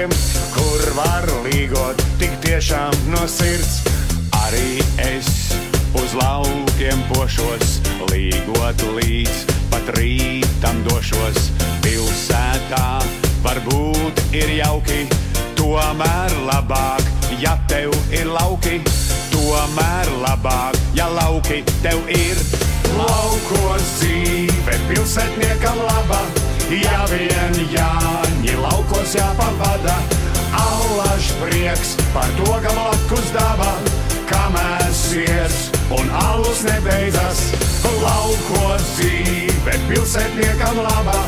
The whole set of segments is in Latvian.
laukiem, kur var līgot tik tiešām no sirds. Arī es uz laukiem pošos, līgot līdz pat rītam došos. Pilsētā varbūt ir jauki, tomēr labāk, ja tev ir lauki. Tomēr labāk, ja lauki tev ir. Laukos dzīve pilsētniekam laba, ja vien Jāņi laukos jāpavada. Allaž prieks par to, ka blakus daba, kamēr siers un alus nebeidzas. Laukos dzīve pilsētniekam laba,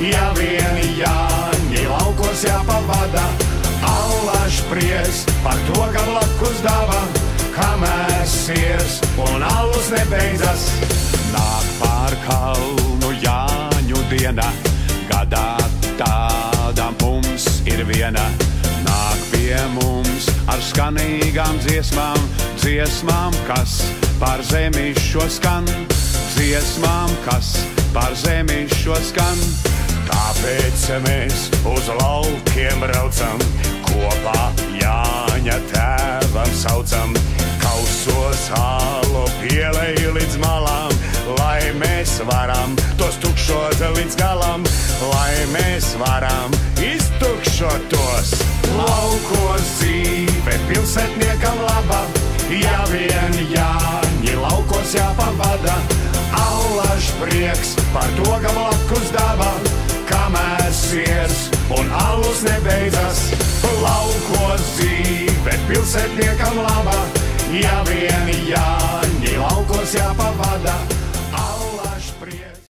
ja vien Jāņi laukos jāpavada. Allaž prieks par to, ka blakus daba, kamēr siers un alus nebeidzas. Nāk pār kalnu Jāņu diena, gadā tāda mums ir viena. Nāk pie mums ar skanīgām dziesmām, dziesmām, kas par zemi šo skan. Dziesmām, kas par zemi šo skan. Tāpēc mēs uz laukiem braucam, kopā Jāņa tēvam saucam. Kausos alu pieleju līdz malām, lai mēs varam tos tukšot līdz galam. Lai mēs varam iztukšot tos. Laukos dzīve pilsētniekam laba, ja vien Jāņi laukos jāpavada. Allaž prieks par to, ka blakus daba, kamēr siers un alus nebeidzas. Laukos dzīve pilsētniekam laba, ja vien Jāņi laukos jāpavada.